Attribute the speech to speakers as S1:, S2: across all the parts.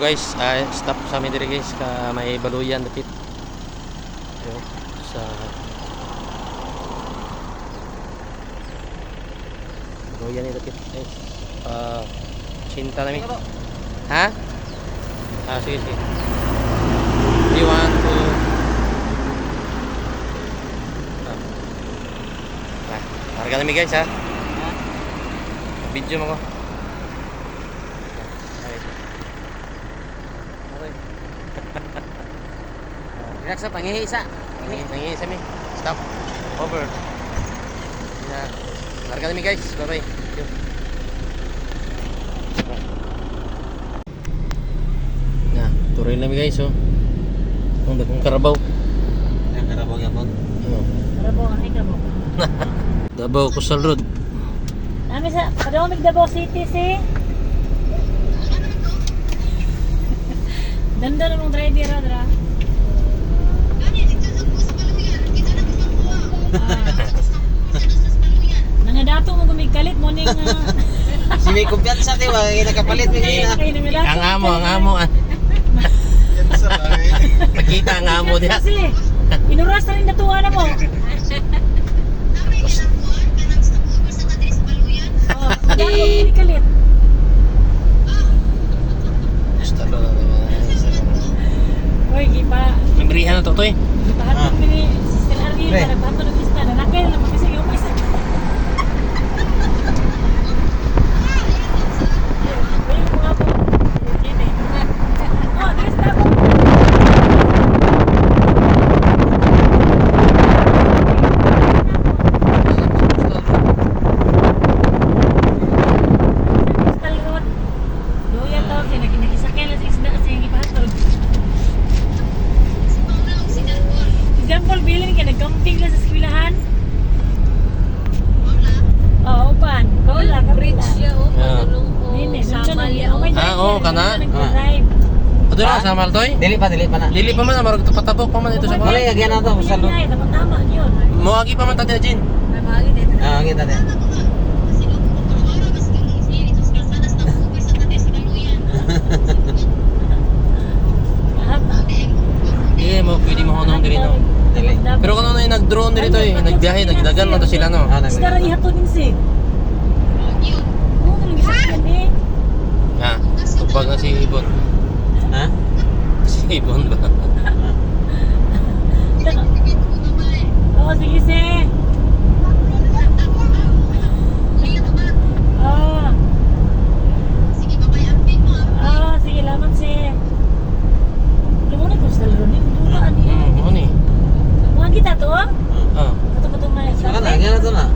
S1: guys, stop sa amin diri guys ka may baluyan dapit. Ayo sa baluyan ni dapit guys. Cinta namin. Ha? Sige sige. 3, 1, 2. Harga namin guys ha. Video mo ko.
S2: Relax sa pangihi isa.
S1: Nangihi sa mi. Stop. Over. Ya. Larga namin guys. Bye bye. Nah, tuloy namin guys oh. Ang dakong karabaw.
S2: Ang karabaw yapon.
S3: Karabaw ang karabaw.
S1: Davao Coastal Road.
S3: Nami sa Padawig Davao City si. Danda namang driver ra. Nangadato mo gumikalit mo ning
S2: Si may kumpiyansa di ba? Nakapalit mo ganyan.
S1: Ang amo. Pagkita ang amo diha.
S3: Kasi inuras na rin natuwa na mo. Oh, nagadato mo gumikalit.
S1: Basta lo.
S3: Oy, gipa.
S1: Membrihan na to toy.
S3: Gipahatod mi ni Sister Arlene para bahatod ng pista. Nanakay na lang kasi yung pista.
S1: Ato na sa Maltoy?
S2: Dili pa na.
S1: Dili pa man marag patabok pa man ito sa
S2: Wala
S1: mga.
S2: agyan na to sa loob.
S3: Tama yun.
S1: Moagi pa man tadi Jin.
S2: Kita din.
S1: Mo pwede mo honong diri no.
S2: Dili.
S1: Pero kano na nag-drone diri to eh, nagbiyahe, nagdagan man to sila no.
S3: Sila ihatod din si. Ano gisakyan eh?
S1: Ha. Tupag na si Ibon.
S2: Ha?
S1: Si Ibon ba?
S3: Oo, sige si. Sige, laman si. Lumunod ko sa laro ni. Dumaan eh.
S1: Mo ni.
S3: Mga kita to ah?
S1: Ah.
S3: Kato-kato man.
S2: Saka na, agyan na to na.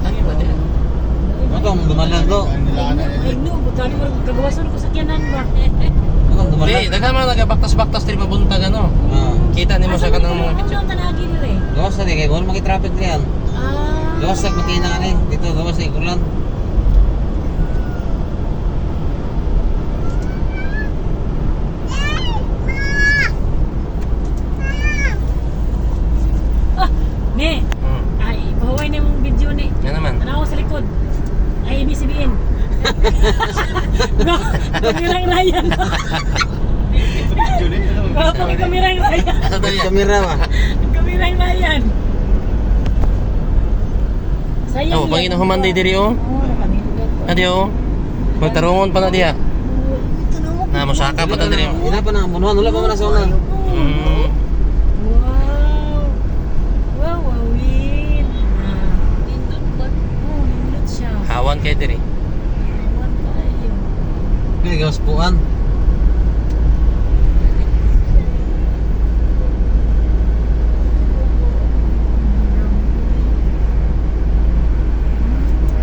S1: Lagi ba din?
S2: Matong dumalag to.
S3: Ay no, butani mo kagawasan ko sa kyanan ba?
S2: Matong dumalag.
S1: Di, daghan man nagabaktas-baktas diri pabuntag ano. Kita nimo sa kanang mga picture.
S3: Ano tanagi dire?
S2: Gawas na di kay wala maki-traffic diyan. Gawas na makina ani. Dito gawas na ikulan.
S3: Ne. Ay, bahuay na yung video ni.
S1: Yan naman.
S3: Ano sa likod? Ay, ibig sabihin. Kamirang Ryan. Kapo kay kamirang Ryan.
S1: Asa dali?
S2: Kamera ba?
S3: Kamirang Ryan. Sayang.
S1: Oh, pangin ang humanday diri oh.
S3: Oo, napanindugan.
S1: Adi oh. Magtarungon pa na diha. Na mosaka pa ta diri.
S2: Ina pa na bunuhan wala pa man sa una.
S1: Mm.
S3: Wow, wawin. Nindot ba? Oo, nindot siya.
S1: Hawan kay diri.
S3: Hawan kayo.
S2: Kaya gawas puan.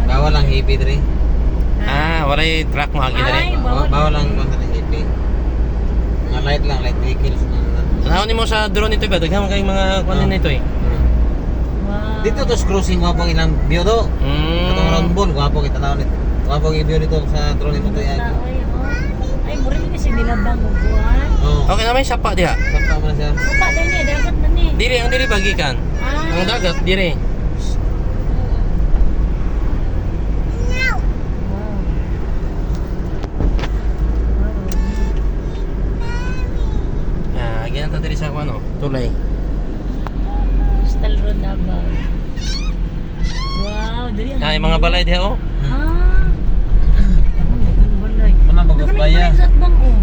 S2: Bawal ang hippie diri.
S1: Walay truck mo agi diri.
S2: Bawal ang kontra ng hippie. Mga light vehicles na.
S1: Tanawon nimo sa drone nito ba? Daghan kay mga kuan nito eh.
S3: Wow.
S2: Dito to cruising wapo ilang view do. Katong round ball wapo kita tawon nito. Wapo gi view dito sa drone mo to ay.
S3: Ay, mura ni kasi nilabang mo buwan.
S2: Oh.
S1: Okay na may sapa diha.
S2: Sakta man siya.
S3: Sapa din ni, dagat na ni.
S1: Diri ang diri bagikan. Ang dagat diri. sa ano, tulay.
S3: Coastal Road Davao. Wow, dali ang...
S1: Ay, mga balay diha oh.
S3: Ah. Ang balay.
S2: Mana mag-upaya.
S3: Sa atbang oh.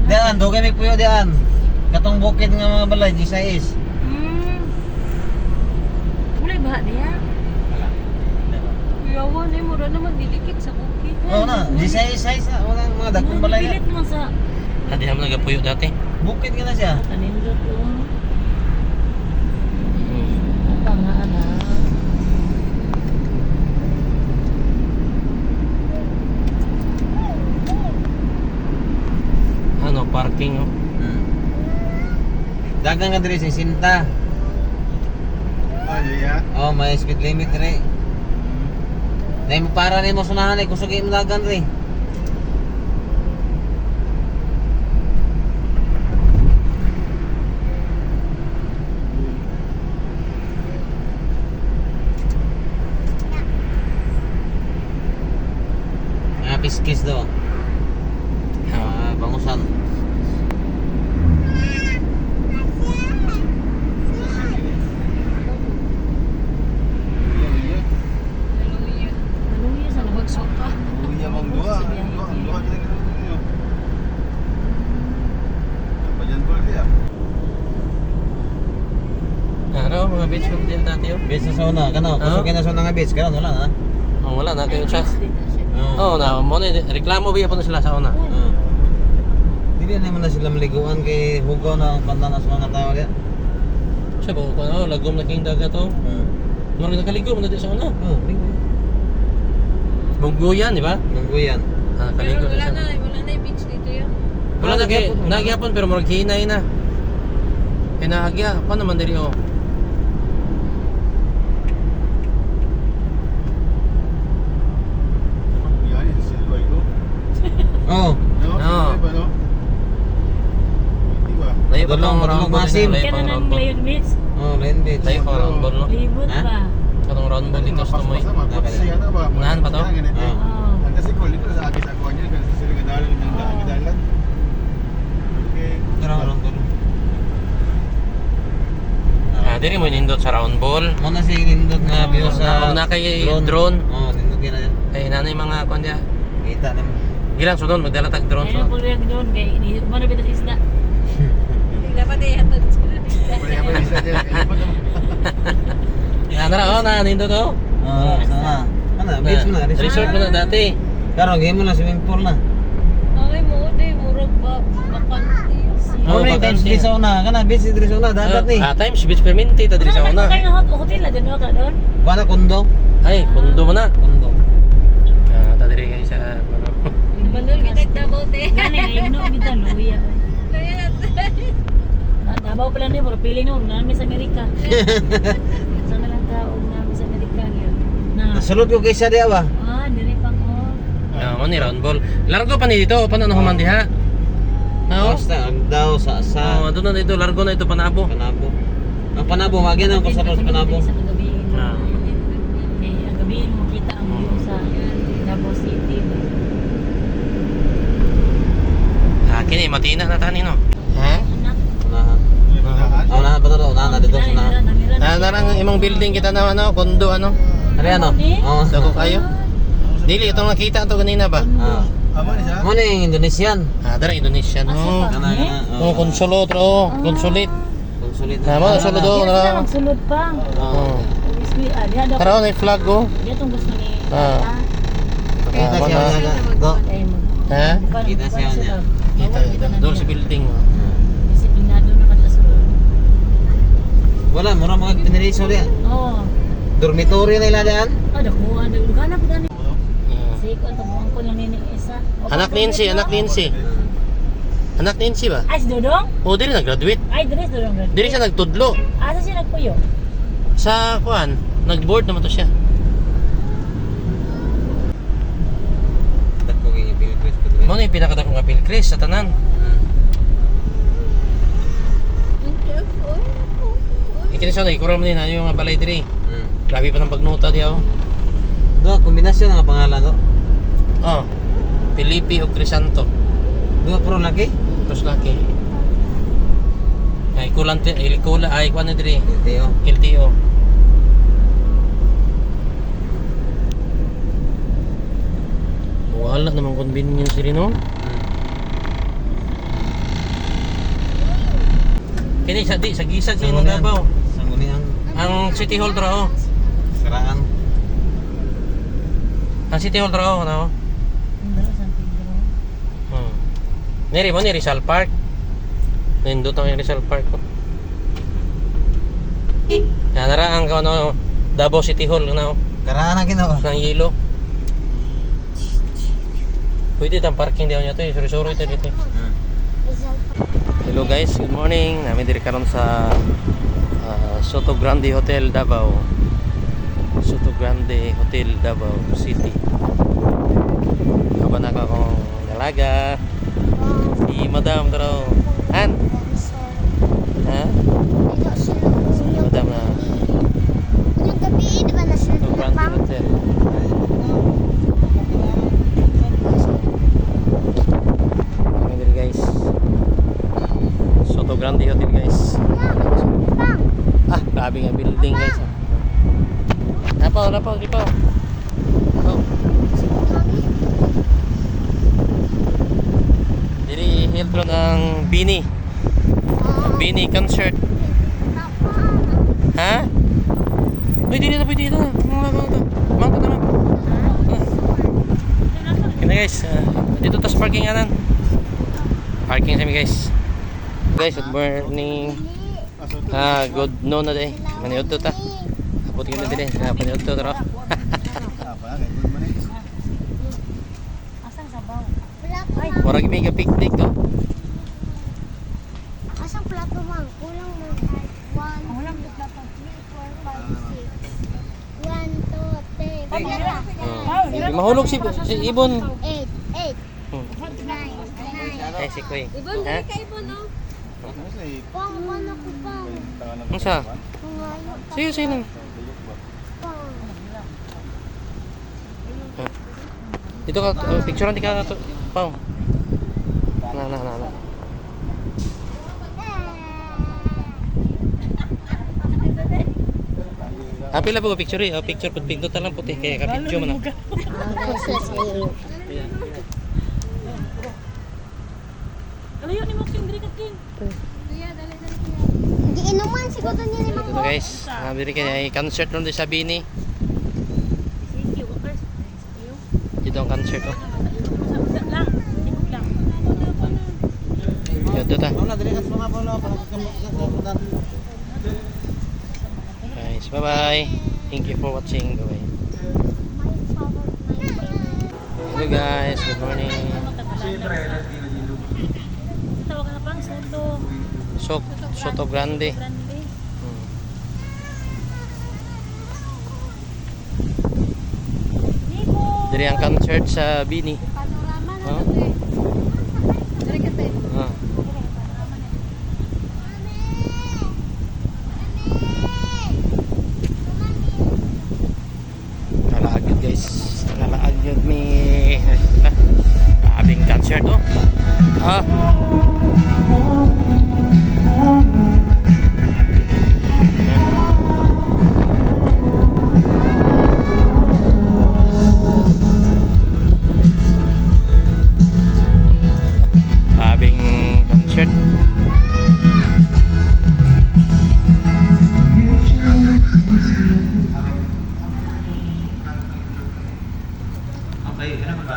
S2: Diyan, dugay may puyo diyan. Katong bukid nga mga balay, G6.
S3: Mulai baha niya.
S2: Wala.
S3: Yawan eh, mura naman dilikit sa bukid.
S2: Oo na, G6 walang mga dagkong balay.
S3: Pilit naman sa
S1: Hadi naman nagapuyo dati.
S2: Bukid nga na siya.
S3: kanindot oh. Apa nga anak?
S1: Ano, parking oh.
S2: Dagang ka diri sa Sinta.
S4: Oh, iya.
S2: Oh, may speed limit diri. Nay mo para nimo sunahan ay kusog mo dagan diri. Piskis daw. Bangusan.
S3: Haluya sa nabagsok ka.
S4: Iya, Mang Dua. Dua kita kena dulu. Apa jantung dia?
S1: Ano, mga beach club din dati oh.
S2: Beach sa sauna, kano? Kusog na sauna nga beach, karon wala na.
S1: Oh, wala na kayo siya.
S2: Oo.
S1: Oh, na mo na reklamo biya pa na sila sa una.
S2: Dili naman na sila maliguan kay hugaw na ang pantana sa mga tao diya.
S1: Siya ba ko ano, lagom na king dagat oh. Mo rin nakaligo mo na di sa una.
S2: Oh, ligo.
S1: Bungguyan, di ba?
S2: Nangguyan.
S1: Ah, kaligo na siya.
S3: Wala na beach dito yun.
S1: Wala na kay nagyapon pero murag hinay na. Kay naagya pa naman diri oh.
S4: Ya, ini silva itu.
S2: Oh,
S4: No,
S1: No.
S4: silva no. Tiba.
S1: Layo pa
S2: Dulong,
S1: tong round
S2: dulong
S1: ball
S2: masim.
S1: layo
S3: Kaya
S1: pang
S3: na
S1: round
S3: ng
S1: ball.
S3: Lion Beach.
S2: oh, Len beach.
S1: Layo pang round ball no.
S3: Libot
S2: Ha?
S3: pa.
S1: Katong round ball dito sa Tumoy.
S4: Sama, bersih ada apa?
S1: Unahan pa to?
S2: Oh.
S3: Oh.
S4: Nanti sih kalau itu sa akin ako niya kasi sila gadalan ng dalan. Okay.
S2: Karang tulo.
S1: Ah, diri mo nindot sa round ball.
S2: Mo na si nindot nga view sa
S1: Na kay drone.
S2: Oh, nindot yan na yan.
S1: Ay nanay mga kon dia.
S2: Kita na mo.
S1: Gilang sunod magdala tag drone
S3: Ayun
S1: sunod.
S3: po rin doon. Kaya ini mana bitas isda. Dapat eh hatod sila ng isda.
S4: Boleh apa bisa dia?
S1: Ah, tara oh na nindot oh.
S2: Oh, sana. Ano, beach mo na,
S1: Resort mo na dati.
S2: Karon game mo na swimming pool na.
S3: Ay mo de murag ba bakante.
S1: Oh,
S2: Oh, may times
S1: bakante.
S2: di sauna, kana beach di sauna dagat ni.
S1: Ah, times beach perminti ta diri sa una.
S3: Kaya na hotel na doon ka doon.
S2: Wala kondo.
S1: Ay, kundo mo na.
S2: Kondo.
S1: Ah, ta diri kay sa ano.
S3: Bandol kita Davao te. Kani ay no kita luya. Davao pala ni pero pili no na sa Amerika. Sa lang tao na sa Amerika yun. Na.
S2: Nasulod ko kay siya diya ba?
S3: Ah, dili pang oh.
S1: Ah, mo ni round ball. Largo pa ni dito, paano na human diha? Oo.
S2: Basta ang daw sa
S1: Oh, doon na dito, largo na ito panabo.
S2: Panabo. Ang Panabo, wagyan ang kusapos Panabo.
S3: Sa gabi.
S1: Ah.
S3: Eh, ang gabi mo kita ang view sa Davao City.
S1: Ah, kini matina na tani no. Ha?
S3: Anak.
S2: Unahan. Oh, unahan pa to, unahan na dito sa unahan.
S1: Ah, narang imong building kita na ano, kondo ano.
S2: Ano yan, oh? Oh.
S1: Dako kayo. Dili itong nakita to kanina ba?
S2: Ah.
S4: Apa ni sa?
S2: Mo ni Indonesian.
S1: Ah, dara Indonesia no.
S2: Kana kana.
S1: Oh, konsulot oh, konsulit.
S2: Konsulit.
S1: Na mo sulod oh,
S3: Sila
S1: na.
S3: magsulod pa.
S1: Oh.
S3: Diha daw.
S1: Tara na flag oh.
S3: Diha tong gusto ni.
S1: Ah.
S2: Kita
S1: Ah,
S2: siya
S1: wala.
S2: nga. Do.
S1: Ha?
S2: Kita siya niya.
S1: Kita doon sa building. oh.
S3: Disiplinado na kada sulod.
S2: Wala, mura mga piniriso diya.
S3: Oh.
S2: Dormitory na ila diyan.
S3: Ah, dakuha na lugar po dani.
S1: Ah.
S3: Sige ko tabuan ko lang nini isa.
S1: Anak ni Insi, anak ni Insi. Anak ni Insi ba?
S3: Ay, si Dodong?
S1: Oh, dili nag-graduate.
S3: Ay, dili si Dodong.
S1: Dili siya nagtudlo.
S3: Asa siya nagpuyo?
S1: Sa kuan, nag-board naman to siya.
S2: Dako kay Pilipis.
S1: Mo na yung pinakadakong appeal Chris sa tanan. Ikini siya ikural mo din ano yung mga balay diri. Grabe pa ng pagnota diya oh.
S2: Do, kombinasyon nga pangalan do.
S1: Oh. Felipe o Crisanto.
S2: Do pro laki.
S1: Tos laki. Ay kulante, ay kula, ay kuan na diri.
S2: Teo.
S1: LTO. Wala namang convenience rin, no? Kini sa di sa gisag sa imong Davao.
S2: Sanggunian.
S1: Ang City Hall dra oh.
S2: Saraan.
S1: Ang City Hall dra oh, ano?
S3: San Pedro.
S1: Neri mo ni Rizal Park. Nindot ang Rizal Park ko. Yan nara ang ano Davao City Hall ano,
S2: Karaan na ginawa.
S1: ng yelo. Pwede tang parking daw niya to, suri-suri ito dito. Hello guys, good morning. Namin diri karon sa Soto Grande Hotel Davao. Soto Grande Hotel Davao City. Kaban ako akong dalaga. Si Madam daw. Han? Ha? Si Madam na Soto Grande Hotel. Kami diri guys. Soto Grande Hotel guys. Ah, grabe nga building guys. Napaw. Napaw. Diri Hilton ang Bini. Bini concert. Ha? Uy, dito na. Mangko naman. Kaya guys, dito tas parking anan. Parking kami guys. Guys, good morning. Good noon na day. Maniod to ta. Abot ko na din. Paniod to tara.
S3: Asang sabaw?
S1: Warag may picnic to.
S5: Asang plato mang? Kulang mo. 1,
S3: Walang
S5: 2, 3, 4, 5, 6. 1, 2, 3, 4,
S1: Hindi mahulog si Ibon.
S5: 8, 8,
S1: Hmm.
S5: 9, 9.
S1: Ay, si Kuy. Ha?
S5: Pang, paano ko pang?
S1: Ano sa?
S5: Pangayo.
S1: Sige lang.
S5: Pang.
S1: Dito ka, picturean di ka to. Pao. Na. Pila po picture eh. Picture pud pindot lang puti kaya ka picture man.
S3: Alayo ni mo king diri ka king.
S5: Di inuman siguro niya ni
S1: Dito guys, biri kay concert nun sa Bini.
S3: Sige, workers.
S1: Dito ang concert oh.
S3: Lang. Ikot lang.
S1: Dito ta.
S2: Wala dili kas mga polo para kamutan.
S1: Guys, bye-bye. Thank you for watching. Bye-bye. Hello guys, good morning.
S3: Tawag ka pang Soto.
S1: Soto Grande.
S3: Grande. Nico.
S1: Diri ang concert sa Bini.
S5: Panorama na
S1: Oh.
S5: natin. Dari ka tayo.
S1: Ah. Kalaagad guys. Kalaagad ni abing concert oh. Abing concert.
S4: Okay, ano ba?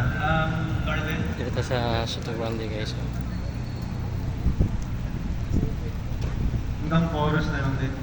S4: Garden?
S1: Dito sa Soto Grande guys. Oh.
S4: Hanggang 4 oras na lang din.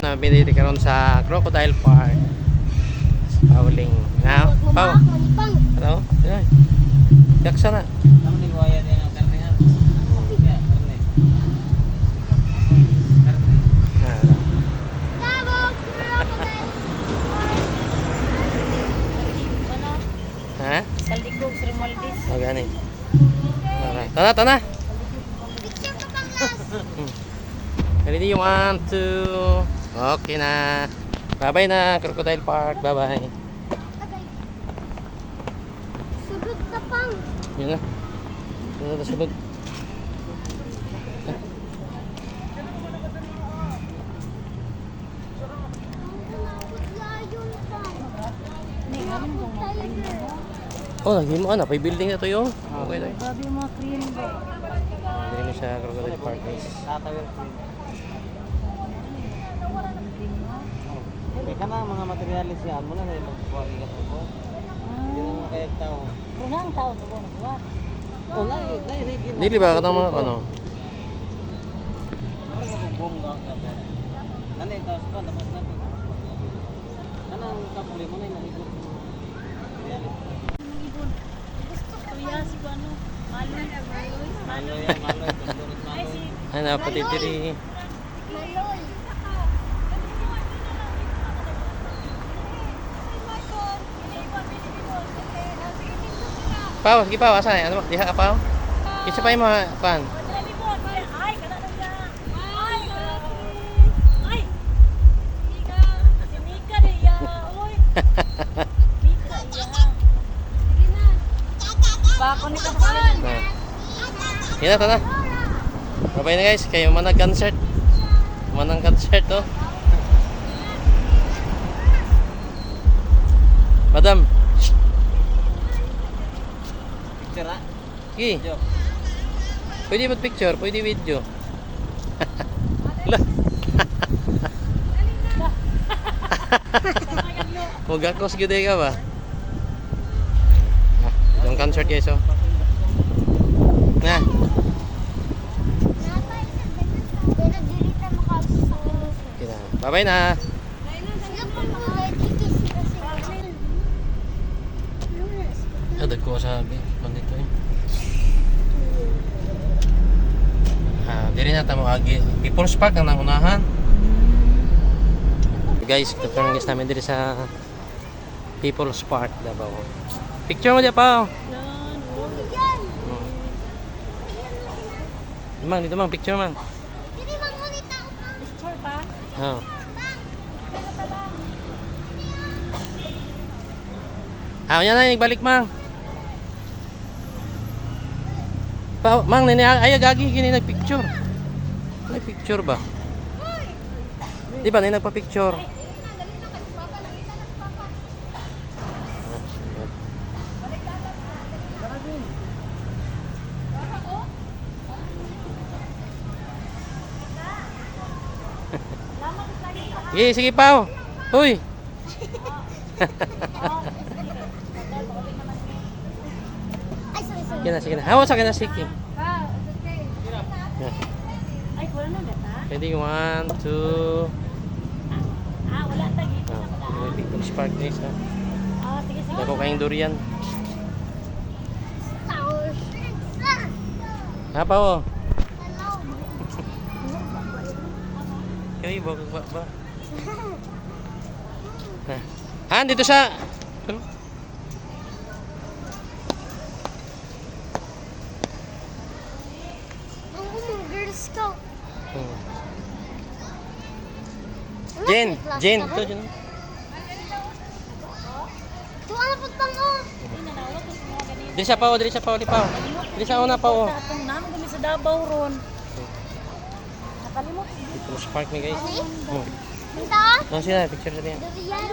S1: Nabili karon sa Crocodile Park. Pauling. Now, Pau.
S5: Pang.
S1: Ano? Ay. Yaksa na.
S2: Ang niwaya din ang karne.
S5: Tabok.
S1: gani. Alright. Tana.
S5: Picture ka pang last.
S1: Ready? 1, 2. Okay na. Bye-bye na, Crocodile Park. Bye-bye.
S5: Agay. Sugod na pang.
S1: Yun na. Sunod.
S5: Layon pang.
S1: Oh, lagi mo na. Pay building na to yung. Okay na.
S3: Grabe yung mga cream ba?
S1: Hindi mo siya Crocodile Park guys.
S2: Tatawir ko. Kaya na mga materialis yan mo na na magkukuha ka sa ko. Hindi na mga kayag tao.
S3: Unang tao sa buwan na
S2: Oh, na.
S1: Dili ba katang mga ano?
S2: Nanay tao sa dapat na. Kanang kapuli mo na yung mahigop.
S3: Kuya, si ano? Maloy.
S2: Maloy yan, maloy. Bandurot maloy.
S1: Ano, pati tiri.
S5: Maloy.
S1: Pao, sige Pao, asa ano? Diha ka Pao? Isa pa yung mga pan.
S3: Ay, kada na niya. Ay. Mika. Si Mika de ya. Oy. Mika ya. Sige na. Bako ni kapan.
S1: Na. Yan na, tana. Bye-bye na guys. Kayo manang concert. Manang concert to. Madam.
S2: Picture ha?
S1: Sige.
S2: Video.
S1: Pwede ba picture? Pwede video. Lah. Magakos gyud ka ba? Itong concert guys oh. Na.
S5: Pero dilita mo ka sa ulo.
S1: Kina. Bye-bye na.
S5: Sila po mga kikis kasi.
S1: Adag ko sa dito eh. Diri na tamo agi. People's Park ang nangunahan. Guys, tutulong guys namin diri sa People's Park Davao. Picture mo dia pa. Mang dito mang picture man.
S5: Hindi bang ngunit tao pa?
S3: Picture pa.
S1: Oh. Yan na nagbalik mang. Mang nini ay gagi kini nagpicture. Nagpicture ba? Di ba nini nagpa-picture? Sige, sige Pao. Uy.
S5: Ay, sorry.
S1: Sige na, sige na. Hawa sa akin na sige.
S3: Ay, wala na gata.
S1: Ready, 1, 2.
S3: Wala tagi.
S1: People's Park guys ha.
S3: Sige, sige.
S1: Dako kayong durian.
S5: Sour.
S1: Ha Pao?
S5: Hello.
S1: Kayo ba? Dito sa
S5: Ang Girl Scout.
S1: Jen, Jen. Ito, Jen.
S5: Tuwa na po pang oh.
S1: Dili sa Pao, dili sa Pao, di Pao. Dili sa una Pao.
S3: Atong naman kami sa Davao ron. Nakalimot.
S1: People's Park ni guys.
S5: Minta?
S1: Oh, sila, picture sa niya.
S5: Durian.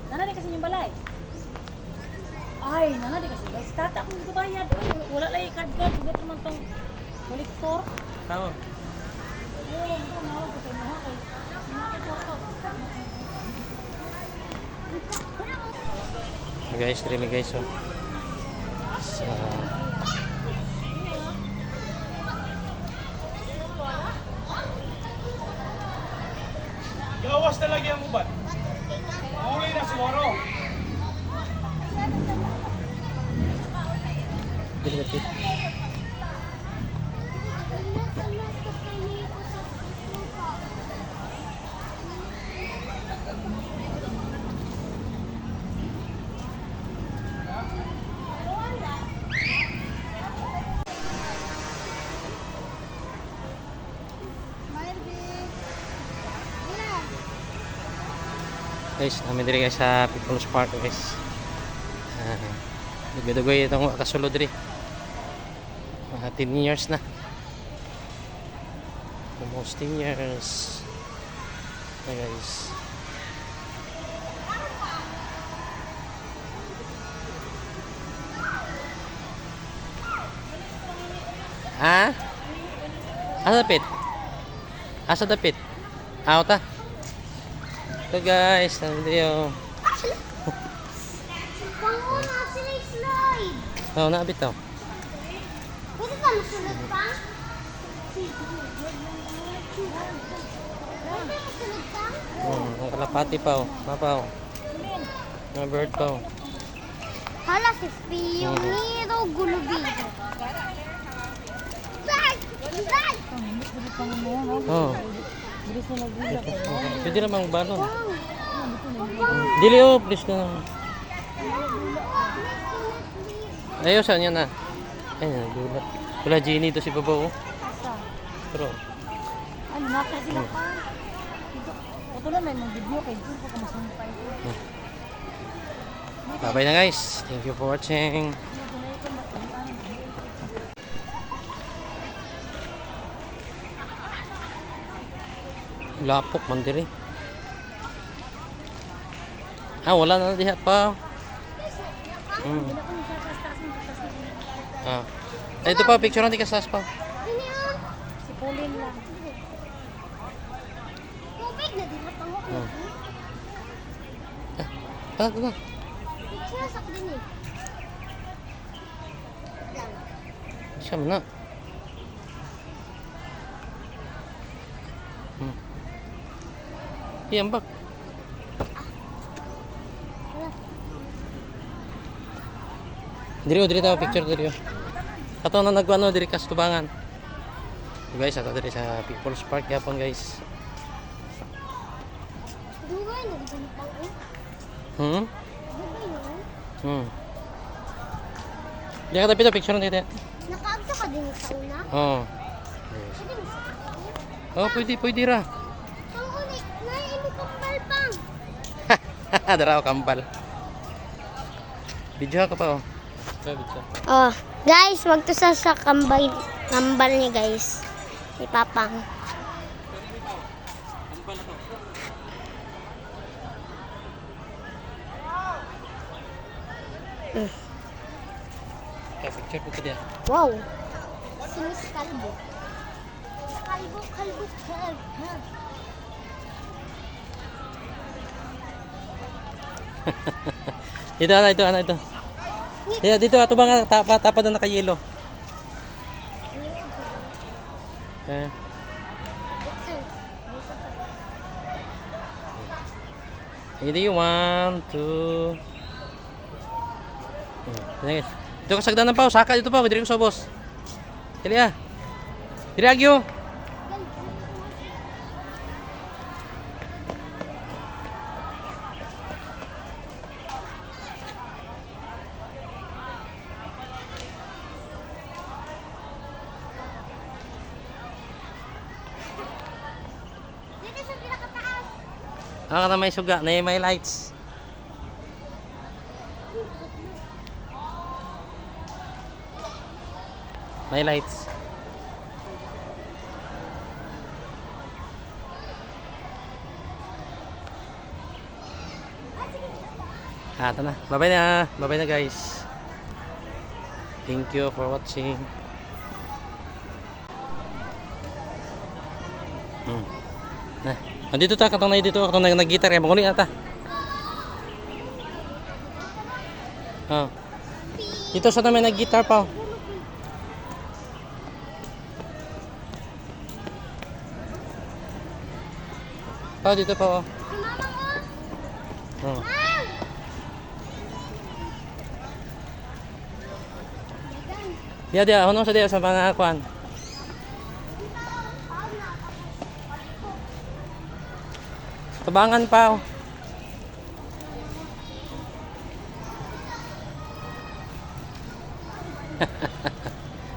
S3: Nanadi kasi yung balay. Ay, nanadi kasi. Guys, tata akong nagbayad. Wala lang ikad-kad. Huwag naman tong kolektor.
S1: Pao.
S3: Oo, ito nawag ko sa mga kay.
S1: Guys, stream guys oh. Sa
S4: Gawas talaga ang uban. Uli na siguro.
S1: dili na pit. Guys, namin diri guys sa People's Park guys. Dugoy-dugoy itong kasulod diri. Mga 10 years na. Almost 10 years. Okay guys. Ah? Asa dapit? Asa dapit? Out ah. So guys, nandito.
S5: Panguna, sila slide.
S1: Oh, naabit to.
S5: Pwede ba masunod pa? Pwede masunod pa?
S1: Ang kalapati pa oh. Papa oh. Mga bird pa oh.
S5: Hala si Pionero Gulubido. Dad! Dad!
S1: Oh. Pwede namang balon.
S5: Wow.
S1: Dili oh, please na. Ayaw saan yan ah. Ayun, gulat. Wala Genie to si Babaw oh. Pero,
S3: Ano, naka sila pa. Ito na may mga video kay Jun. Pagka masumpay.
S1: bye-bye na guys. Thank you for watching. Lapok man diri. Ah, wala na diha pa. Ah. Ito pa, picture natin kasas pa.
S3: Si Pauline lang.
S5: Tubig na din matangok.
S1: Ito na.
S5: Picture sa din eh. Lang.
S1: Siya mo na. Iyan ba? Diri tayo picture diri. Ato na nagwano diri Kastubangan. Guys, ato diri sa People's Park yapon guys.
S5: Dugay na din pang eh.
S1: Hmm?
S5: Dugay na.
S1: Hmm. Diyan ka tapos picture natin.
S5: Nakaagto ka din sa una.
S1: Oh.
S5: Pwede mo sa
S1: Oh, pwede ra.
S5: Pang uli, nai mo kambal pang.
S1: Dara ko kambal. Video ka pa oh.
S5: Oh, guys, wag to sa kambal niya, guys. Ni Papang.
S1: Picture ko dia.
S5: Wow. Si Miss Kalbo. Kalbo.
S1: Ito. Dito ato ba nga tapad na nakayelo. Eh. Hindi 1, 2. Guys. Dito ka sagdanan pa, saka dito pa, diri ko sa boss. Dili ah. Diri agyo.
S5: Dito sa pinakataas.
S1: Ah, kana may suga, na may lights. May lights. Ah, ito na. Bye-bye na guys. Thank you for watching. Nah, andito ta katong na dito katong nag-gitar kay maguni ata. Oh. Dito sa namin nag-gitar pa. Pa dito pa oh.
S5: Si Mama ko.
S1: Oh. Dia ano sa dia sa mga kuan. Tabangan pa oh.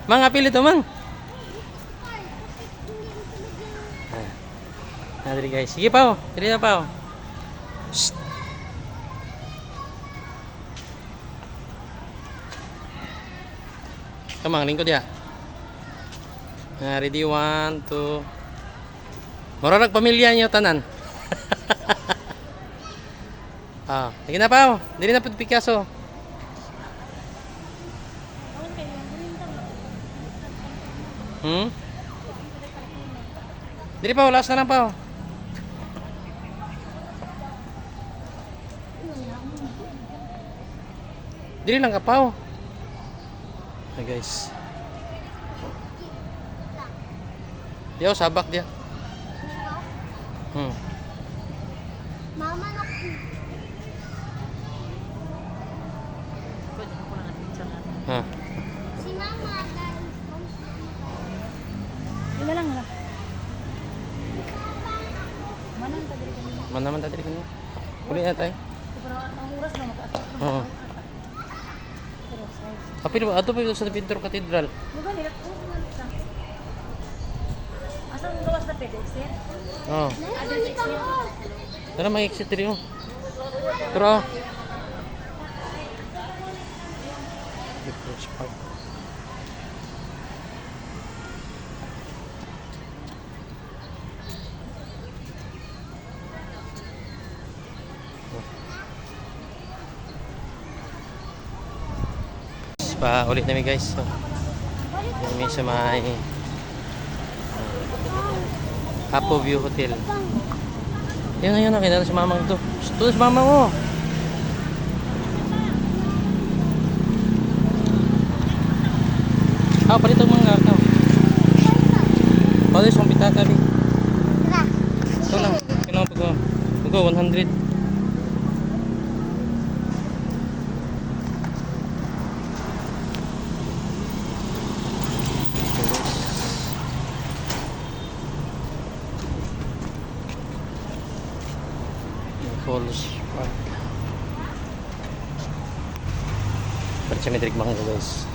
S1: Mga pili to mang. Nah, diri guys. Sige pa oh. Diri na pa oh. Shh. Come on, lingkod ya. Ready, 1, 2. Mura nagpamilya niyo tanan. Lagi na pa. Dili na pud Picasso. Dili pa, last na lang pa. Dili lang kapaw. Hey guys. Dia sabak dia.
S5: Mama na si Mama guys.
S3: Ila lang na. Manang tadi kanina.
S1: Mana man tadi kanina. Uli na tayo.
S3: Pero ang oras na makaas.
S1: Oo. Kapil ba ato pa ito sa Pintor Cathedral?
S3: Lugar nila. Asa ang gawas na pwede, sir?
S1: Oo.
S5: Nakita mo.
S1: Tara may exit rin. Pero pa ulit namin guys. So, kami sa may Apo View Hotel. Yan na nakita si mamang ito. Ito si mamang mo. Palito mga ikaw. Pwede isang pitaka rin.
S5: Tara.
S1: Ito lang. Kailangan pag 100. Falls Park. Symmetric mga ito guys.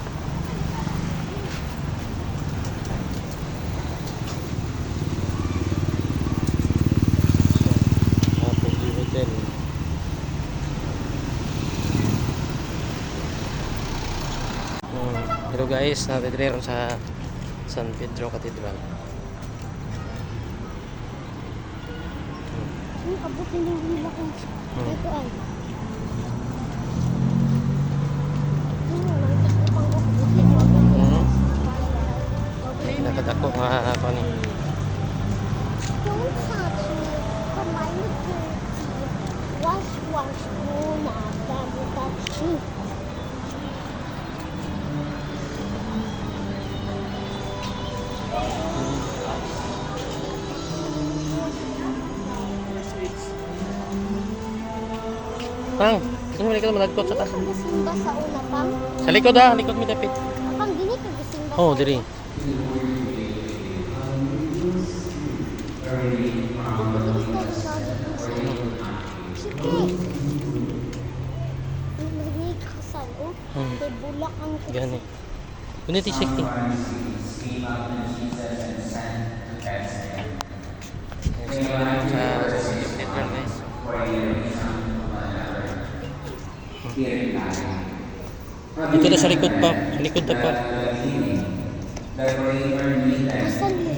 S1: Apo View Hotel. Hello guys, nakatitira sa San Pedro Cathedral.
S5: Kabutin din nila kung ito ay.
S1: Nakadako nga ako ni.
S5: Don't touch me. Kamay mo dirty. Wash muna. Bago touch me.
S1: Pang, sino mo ka malagkot sa taas?
S5: Gisimba sa una pang.
S1: Sa likod likod mi dapit.
S5: Pang dini ka gisimba.
S1: Oh, diri.
S5: Sige. Nagiging kakasal, oh. May bulak ang
S1: Gani. Kunin t-shirt ni. Sa cathedral guys. Dito na sa likod pa. Sa likod na pa.
S5: kasal mo.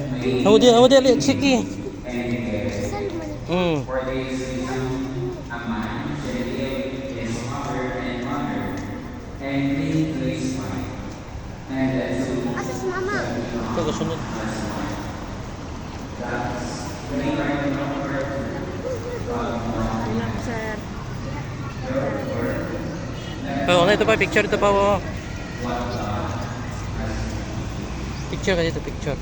S1: Awo di ali sige.
S5: Kasal mo. Asa si Mama?
S1: Ito kasunod.
S3: Sir.
S1: Oh, ito pa picture ito pa. Oh. Picture ka dito, picture.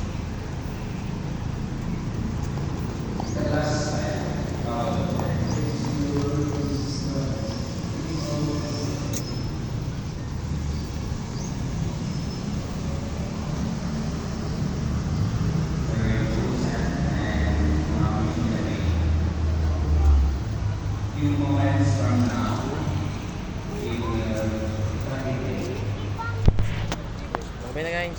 S1: Okay na guys.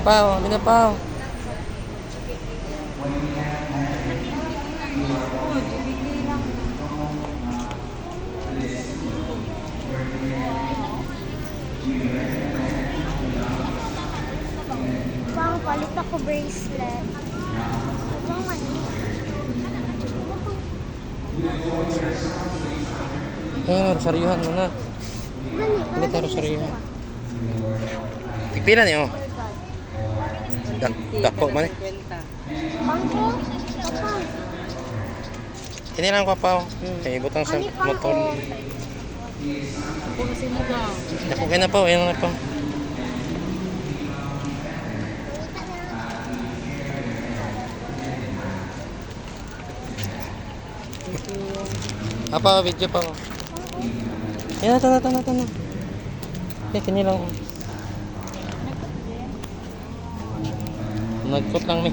S1: Pao. Bina Pao.
S5: Pang, palit ako bracelet. Pang,
S1: Ayun, rosaryuhan mo na. Hindi tayo rosaryuhan. Tigpila niyo. Dako man eh.
S5: Pangko? Pang.
S1: Kini lang ko pa. Kaya ibutang sa motor. Dako kayo na po. Ayun na po. Apa video pa ko. Yan na, tana. Eh, kini lang. Nagkot lang mi.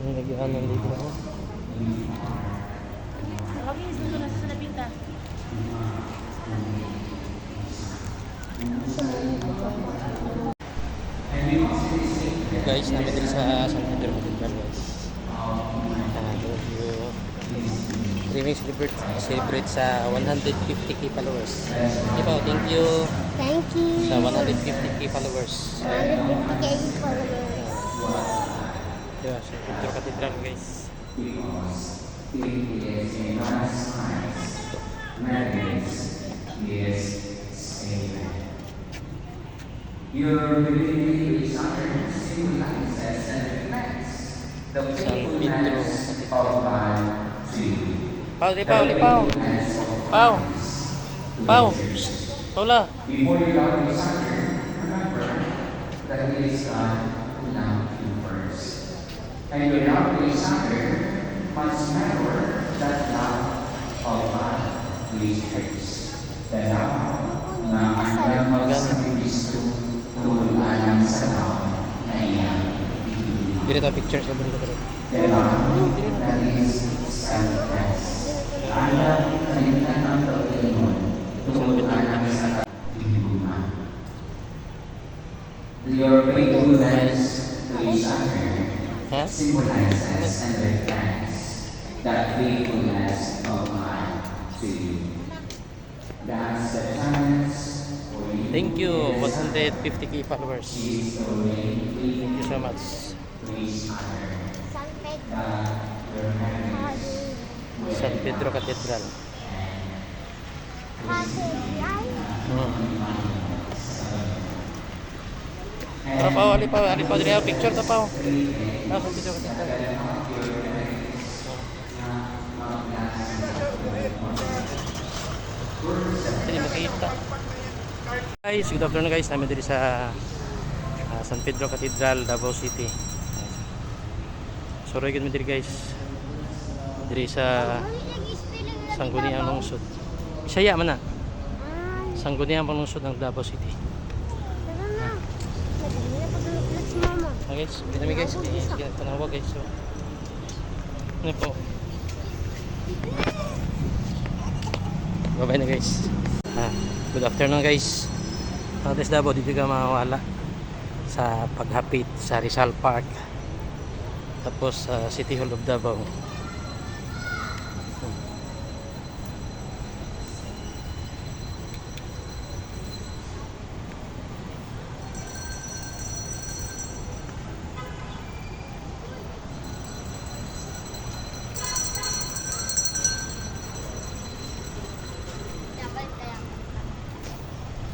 S1: Nagyan ng dito ako.
S3: Lagi dito na sa pinta.
S1: Guys, namin dito sa San Pedro Cathedral guys. Dreaming celebrate sa 150k followers. Diba, thank you
S5: Thank you.
S1: sa 150k followers.
S5: 150K followers.
S1: Diba, San Pedro Cathedral guys. San Pedro Cathedral. Pau, di Pau, di Pau. Pau. Pau. Hola.
S6: Before you love each other, remember that it is God who loved you first. And your love to each other must mirror that love of God to His church. The love na hanggang magsasabibisto tulunan sa love na iyang ibigay.
S1: Dito tayo picture sa balik ko.
S6: The love that is selfless. Alam kalimutan ang Panginoon tulunan sa Panginoon. Your faithfulness to each other
S1: Ha?
S6: symbolizes and reflects that faithfulness of God to you. That's the chance for you.
S1: Thank you, 150k followers.
S6: Is to remain
S1: Thank you so much.
S6: to each other.
S5: San Pedro.
S6: That your happiness
S1: San Pedro Cathedral.
S5: Cathedral.
S1: Tara Pao, alipaw diri picture ta Pao. Ah, San Pedro Cathedral. Hindi makita. Guys, good afternoon guys. Namin diri sa San Pedro Cathedral, Davao City. Soroy gid mi diri guys. Diri sa Sangguniang Lungsod. Bisaya man na. Sangguniang Lungsod ng Davao City.
S5: Tara na. Nagdali na pag-uluplat si mama.
S1: Okay, guys, binami guys. Sige, panawag guys. So, ano po? Bye-bye na guys. Good afternoon guys. This Davao, dito ka mawala sa paghapit sa Rizal Park. Tapos sa City Hall of Davao.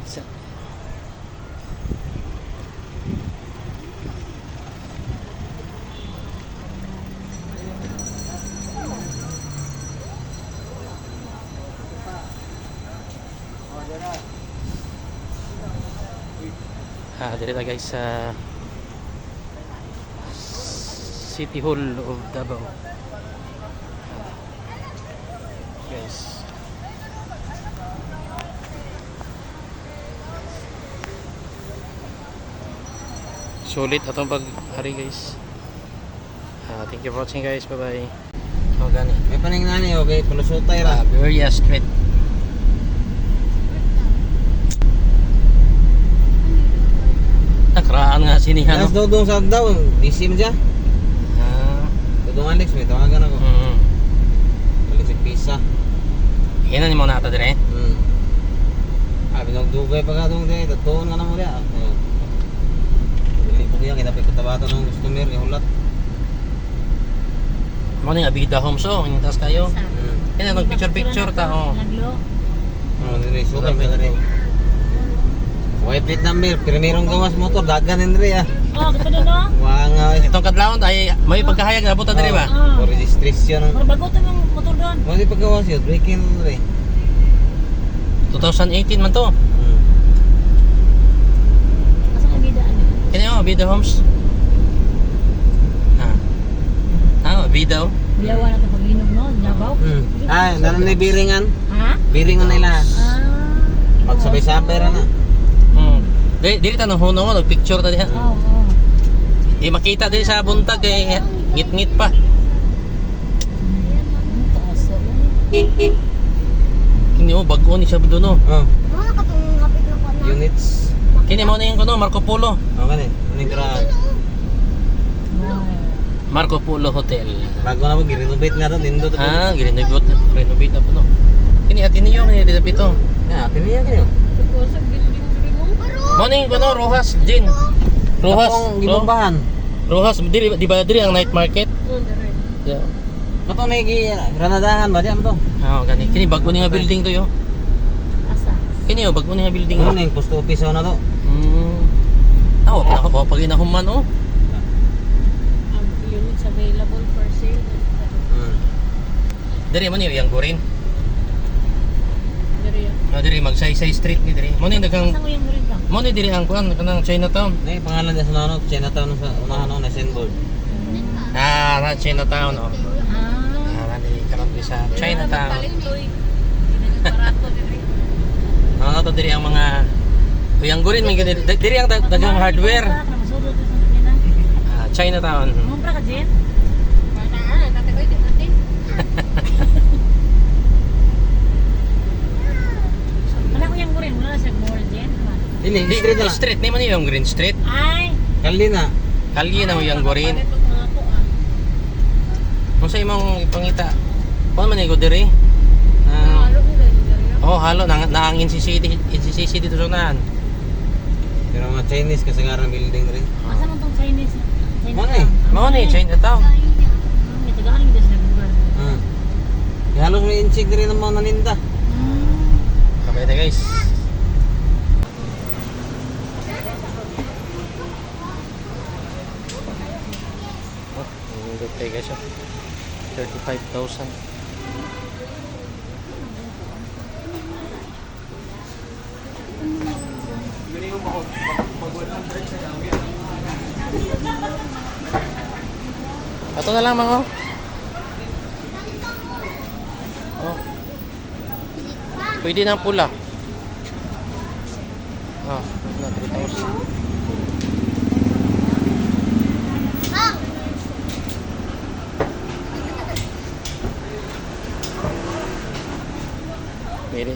S1: Sa- dito na guys sa City Hall of Davao. Guys. Sulit atong paghari guys. Thank you for watching guys. Bye bye. Oh gani.
S2: May paning nani, okay, palusutay ra.
S1: Beria Street. Nakaraan nga sinihan,
S2: Tapos
S1: no?
S2: daw sa daw, busy mo siya.
S1: Ah.
S2: Dudong Alex, may tawagan ako. Alex, pisa.
S1: Yan ni mo nata dire.
S2: Pinagdugay pa ka doon din, tatuon nga na mo diya. Bili po niya, kinapit ko tabato ng customer, yung ulat.
S1: Mo ni Abida Homes, oh, intas kayo. Kaya nag-picture ta, oh.
S3: Naglo.
S2: Dire, sukat ka dire. White plate number, primerong gawas motor, dagan din dire ah.
S3: Oh, gusto na no?
S2: Wanga.
S1: Itong kadlawon ay may pagkahayag na buta dire ba?
S2: For registration.
S3: Pero bago ito yung motor doon.
S2: Hindi paggawas yun, break-in dire.
S1: 2018 man to.
S3: Asa nga bida ano?
S1: Kaya oh, Abida Homes. Abida, oh.
S3: Bilawa na ito pag-inog no? Nyabaw?
S2: Ay, nanan ni biringan.
S3: Ha?
S2: Biringan nila. Magsabay-sabay ra na.
S1: Dili tanong hunong mo, nag-picture ta diha.
S3: Oo.
S1: Di makita din sa buntag eh ngit-ngit pa. Kini mo bag-o ni siya doon, no.
S2: Oh,
S5: Mga katong kapit na ko na.
S2: units.
S1: Kini mo na yung kuno Marco Polo.
S2: Okay, aning grad.
S1: Marco Polo Hotel.
S2: Bago na mo gi-renovate nga doon, nindo to.
S1: Renovate na po, no. Kini atin niyo ni dito pito.
S2: Ya, piniya kayo.
S1: Mo ning kuno Rojas Gin. Rojas.
S2: Katong gibombahan.
S1: Rojas di ba diri ang night market? Yeah.
S2: Katong nagi granadahan ba diyan to?
S1: Gani. Kini bago ni nga building to yo.
S3: Asa?
S1: Kini oh bago ni nga building.
S2: Ano ning post office na to?
S1: Pag inahuman, oh.
S3: Ang units available for sale.
S1: Diri man yung gurin.
S3: Diri.
S1: Diri Magsaysay Street ni diri. Mo ni dagang
S3: Asa mo yung rin ka?
S1: mo ni diri ang kuan kanang Chinatown.
S2: Nay pangalan niya sa ano, Chinatown sa unahan no, na signboard.
S1: Na Chinatown, oh.
S3: Ah.
S1: Diri karon diri sa Chinatown.
S3: Barato diri.
S1: To diri ang mga Uyang gurin may ganito. Diri ang dagang hardware. Chinatown.
S3: Mumpra ka, Jen? Wala, tatagay din natin. Wala ko yung gurin, wala siya more, Jen.
S2: Dili, street na lang.
S1: Street ni man yung Green Street.
S3: Ay!
S2: Kalli na.
S1: Kalye na yung gurin.
S3: Palit mga ako, ah.
S1: Kung sa imong ipangita. Paano man igo diri?
S3: Halo nila yung diri.
S1: Oh, halo naang NCCC dito sa unahan.
S2: Pero mga Chinese kasagaran building rin.
S3: Asa mo tong Chinese?
S2: Mao ni.
S1: Mao ni Chinatown.
S3: May tagaan nila sa lugar.
S2: Halos may insig rin ng mga naninda.
S1: Kapay na guys. Oh, ang good pay guys. 35,000. Ito na lang mga. Oh. Pwede ng pula. Ah, na 3,000. Pwede.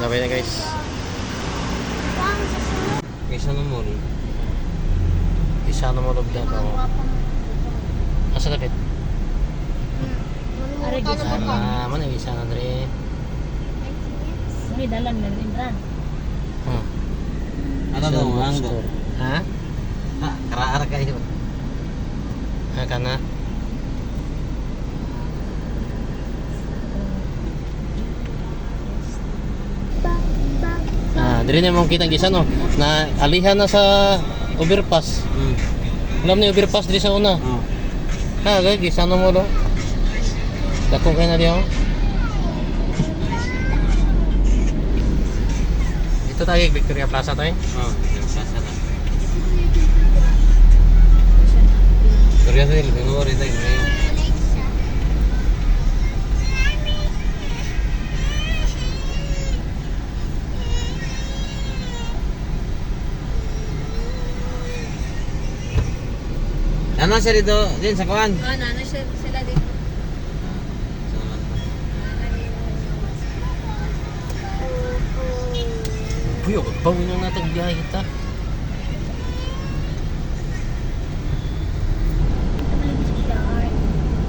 S1: Sabay na guys.
S2: Kaysa na mo rin.
S1: Isa na mo lugda pa mo. Asa na kit?
S3: Ari, gisa.
S1: Mana isa na dre.
S3: May dalan na rin, Brad.
S2: Ano to, ang do?
S1: Ha?
S2: Ha, karaar kayo.
S1: Kana. Diri na mong kitang gisa no. Na alihan na sa overpass. Alam ni overpass diri sa una. Ha, guys, gisa no mo do. Dako kay na diyo. Ito tayo Victoria Plaza to eh.
S2: Plaza na. Korea sa ilmi mo rin tayo. Nana siya dito, din sa kuan.
S3: Nana sila dito.
S1: Puyo, bawin nung natagbiyahe kita.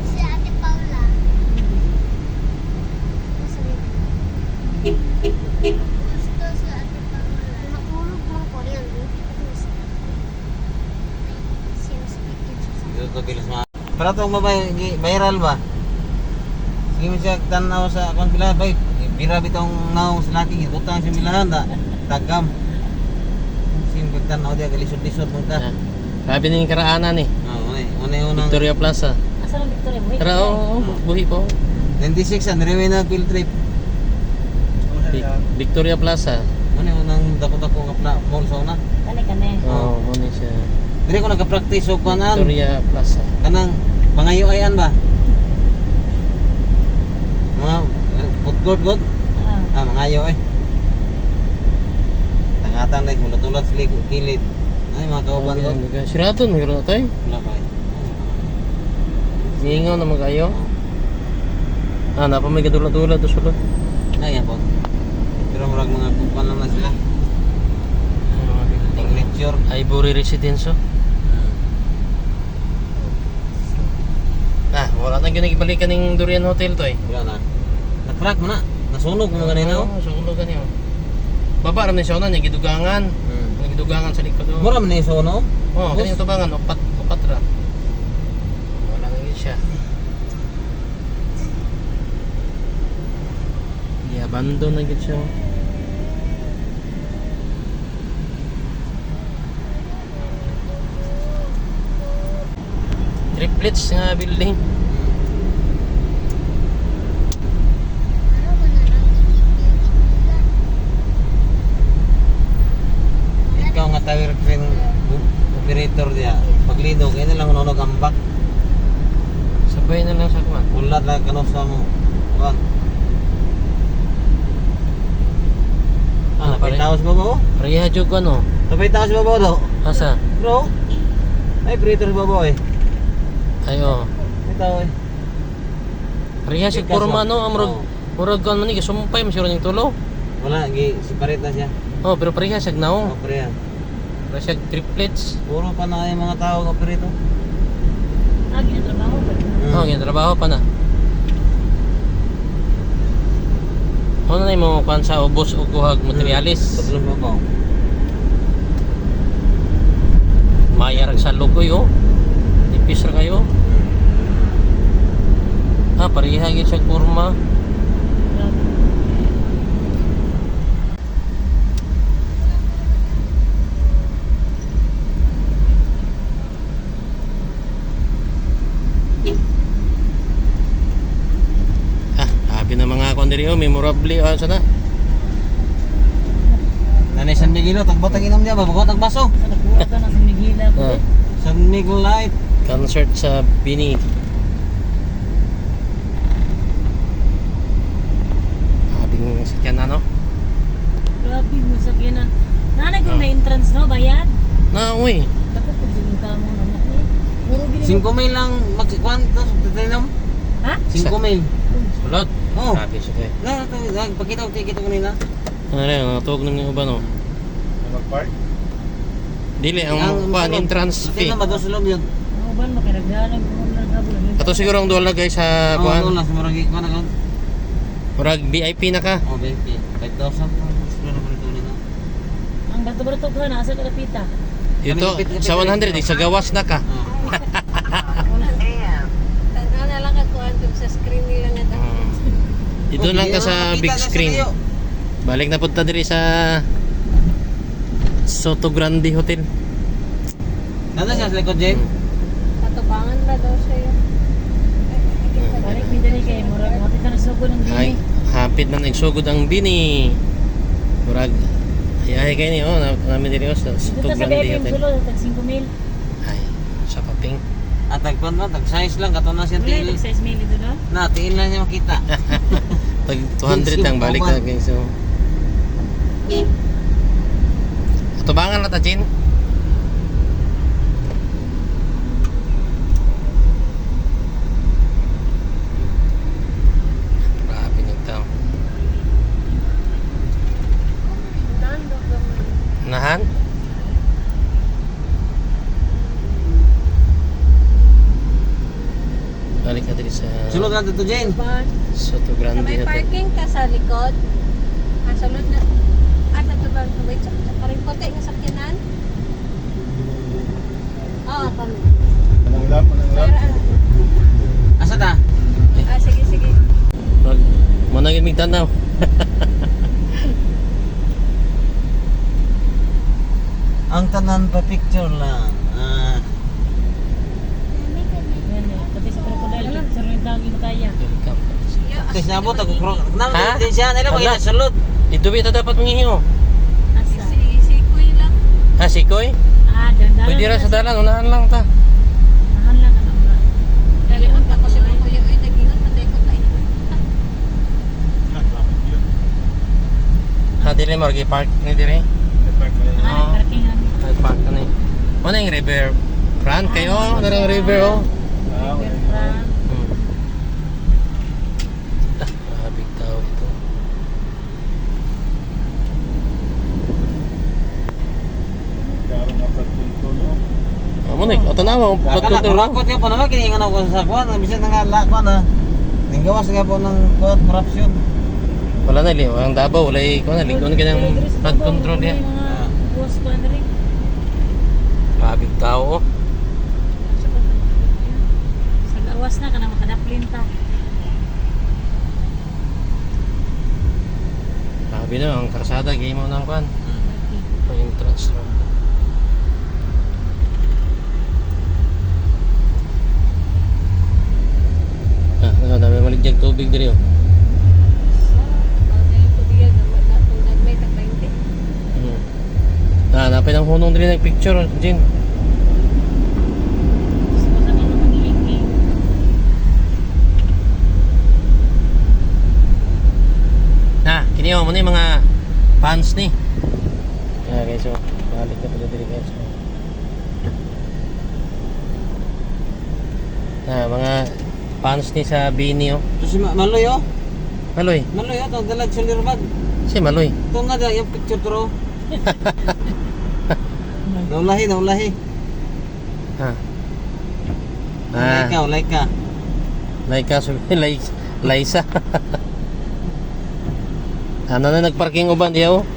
S5: Si Ate Paula. Gusto si Ate Paula. Matulog lang ko yan.
S2: Dito bilis ma. Para tong babae viral ba? Sige mo siya tanaw sa akong pila bay. Bira bitong naw sa laki utang si milahan da. Tagam. Sige mo tanaw dia kalisod-lisod mo ta.
S1: Sabi ni karaanan eh.
S2: Oh, una unang
S1: Victoria Plaza.
S3: Asa lang Victoria? Buhay
S1: Tara,
S3: ka,
S1: oo, buhi po.
S2: 96 ang reway na field trip.
S1: Victoria Plaza.
S2: Una unang dako-dako nga mall sa una.
S3: Kani kani.
S1: Oo, muna siya.
S2: Dire ko nagka-practice og kanan.
S1: Victoria Plaza.
S2: Kanang pangayo ayan ba? Mga food court god.
S3: Ah.
S2: Mangayo eh. Tangatan like mulat-ulat sila kilid. Ay mga kauban ko.
S1: Siraton, mayroon na tayo.
S2: Wala pa eh.
S1: Ningaw na magayo. Ah, napa may kadula-dula to sulod.
S2: Ay yan po. Pero murag mga kupan naman sila. Ting lecture.
S1: Ivory Residence oh. Ah, wala nang ginagibalikan ng Durian Hotel to eh.
S2: Wala na. Nag-crack mo na. Nasunog mo ganina oh.
S1: Oo, sunog ganyan. Baba ram ni siya na, niya gidugangan. Gidugangan sa likod oh.
S2: Mura man ni sono.
S1: Oh, ganyan tubangan, upat ra. Wala nang yun siya. I-abandon na gid siya. Triplets nga building.
S2: Ikaw nga tower crane operator dia. Paglido kay na lang unog ambak.
S1: Sabay na lang sa kuwan.
S2: Ulat lang kano sa mo. Kuan. Ah,
S1: pare.
S2: napitaos ba mo?
S1: Pareha jud ko ano.
S2: Napitaos ba mo do?
S1: Asa?
S2: Bro. Ay operator ba mo eh?
S1: Ayo.
S2: Ito eh.
S1: Pareha sig
S2: Ikaw,
S1: porma
S2: so-
S1: no, amrog. Murag kan man ni sumpay masiro ning tulo.
S2: Wala, separate na siya.
S1: Oh, pero pareha sig naong.
S2: Oh, pre yan.
S1: Pareha sig triplets.
S2: Puro pa na yung mga tao nga operator.
S3: Ah, ginatrabaho ba?
S1: Oh, ginatrabaho pa na. Ano na mo kan sa ubos o kuhag materialis.
S2: Tatlong mo ko.
S1: Mayar sa lugoy oh. Nipis ra kayo. Ah, pareha gyud sa kurma. Ah, abi na mga kondiri oh, memorable oh, sana.
S2: Nanay San Miguel, tagbot ang inom niya ba? Bagot ang baso.
S3: Sa nagbuhat ka na sa Migila po
S1: Ah,
S3: eh.
S2: San Miguel Light.
S1: concert sa Bini. Abing sakyan na no.
S3: Grabe mo sa kinan. Nanay kung may entrance no, bayad.
S1: Na uy.
S3: Dapat kung siling ka mo naman eh. Puro gini.
S2: 5 mil lang magsikwan to. Tinom.
S3: Ha?
S2: 5 mil.
S1: Sulod.
S2: Oh.
S1: Sabi siya eh.
S2: Pagkita ko ticket ko nila.
S1: Ano rin, natawag na yung iba no.
S4: Mag-park?
S1: Dili, ang pan entrance fee.
S2: Tingnan ba doon sa loob yun?
S3: Ang uban makiragdanan kung lang habol.
S1: Ato siguro ang duwala guys sa
S2: Oo, doon
S1: kuan.
S2: lang sa Maragi. Kuan ako.
S1: Murag VIP na ka.
S2: Oh, 20. 5,000. Gusto na ito nila.
S3: Ang bato-bato ka na, asa kalapita.
S1: Ito, sa 100, sa gawas na ka.
S2: Oh.
S3: Tanda na lang ako kung sa screen nila nga ta.
S1: Dito lang ka sa big screen. Balik na punta diri sa Soto Grande Hotel.
S2: Nandun siya sa likod, Jay?
S3: Katubangan ba daw siya yun? Balik mi dali kay murag mo kita nasugod ng
S1: Ay,
S3: dini.
S1: hapit na nagsugod ang Bini. Murag, ay kayo niyo, namin diri sa Soto
S3: Dito sa
S1: Grande
S3: BFM
S1: Hotel.
S3: sulod tag 5,000.
S1: Ay, sa paping.
S2: At tagpan ba? Tag-size lang. Kato na siya
S3: Wala
S2: tiil.
S3: tag 6,000 dito no.
S2: Na, tiil lang niya makita.
S1: Tag 200 lang, balik na guys. So, atubangan na ta, Jin.
S2: Sulod na dito, Jen.
S3: Ban.
S1: Soto
S3: Sa
S1: Grande
S3: may
S1: Hotel.
S3: parking ka sa likod. Sulod na. Ito ba? Wait, sa paring puti nga sakyanan. Oo, kami.
S4: Mananglap, mananglap.
S2: Asa ta?
S3: Sige, sige.
S1: Managin mig tanaw.
S2: Ang tanan pa picture lang.
S3: Yan eh. Pati sa crocodile picture rin daw yung kaya.
S1: Welcome.
S2: Tes nabot ako krok. Nam
S1: Ha?
S2: din siya nila
S1: Hala.
S2: mga sulod.
S1: Ito ba dapat manghihingo?
S3: Asa? Si Kuy lang.
S1: Ha, si Koy?
S3: Dandalan.
S1: Pwede ra sa dalan, unahan lang ta.
S3: Nahan lang ka naman. Dalingon ka ko si Kuya. Uy, nagingon. Patay ko tayo.
S1: Ha, dili mo, park ni dire. Oo.
S3: Parkingan.
S1: Park ka na eh. Ano yung river front kayo? Ano yung river oh?
S3: Riverfront.
S1: Big tao ito. Amo ni, ato na mo,
S2: Kana
S1: pagtutur lang.
S2: kurakot niya po naman kiningan ako sa kwan. Bisan nga lakwa na. Ninggawas nga po ng kwan corruption.
S1: Wala na li, ang Davao wala ko na lingon ka ng flood control ya.
S3: Mga buwas ko na rin.
S1: Big tao oh.
S3: Sa gawas na ka na makadaplin ta.
S1: Sabi na ang karsada game mo nang kwan. Pang entrance lang. Ah, dami maligyag tubig diri oh. Napay ng hunong diri ng picture, Jin. Kini mo ni mga fans ni. Guys, so balik na pala diri guys. Mga fans ni sa Bini oh.
S2: To si Maloy oh.
S1: Maloy.
S2: Maloy oh, tong dalag sulirbag.
S1: Si Maloy.
S2: Ito nga da yung picture bro. Naulahi.
S1: Ha.
S2: Like ka.
S1: Like ka, Liza. Ano na nagparking uban diya oh?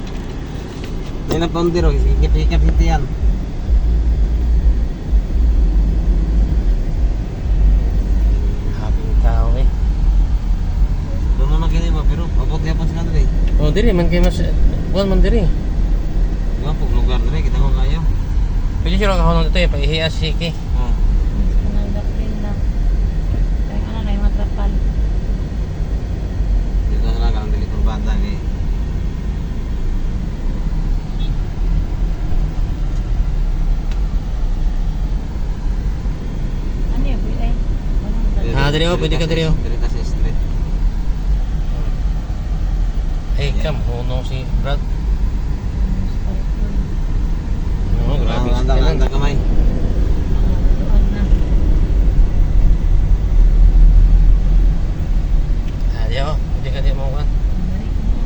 S2: Yan ang paundiro, hikap yan.
S1: Habing tao eh.
S2: Doon naman kini ba, pero abot niya pa sila dali.
S1: Oh, diri man kay mas kuan man diri.
S2: Diba, pag lugar dali, kita ko kayo.
S1: Pili siya lang kahon dito eh, paihiya si Siki.
S3: Daplin na. Kaya nga na kayo matrapal.
S2: Dito na lang ang dali kurbada ni.
S3: Ano yun?
S1: Diri oh, pwede ka diri oh.
S2: Diri ka sa street.
S1: Eh, hunong si Brad. Oh, grabe si Kanan.
S2: Ang kamay.
S1: Diya oh, pwede ka di mo kuan.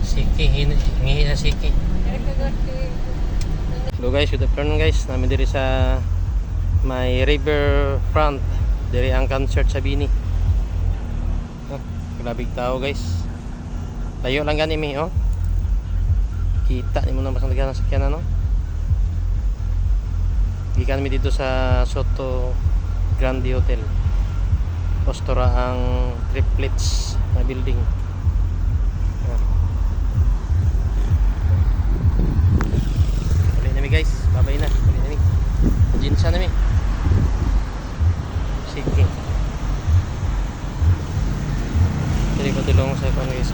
S1: Siki, hingi na Siki. Hello guys, good afternoon guys. Namin diri sa may river front. Diri ang concert sa Bini. Grabe tao guys. Layo lang gani mi oh. Kita ni mo na masang dagan sakyanan no. Gikan mi dito sa Soto Grande Hotel. Postura ang triplets na building. Bali nami guys, babay na. Bali nami. Jinsa nami. Sige. Jadi ko tulong sa ikon guys.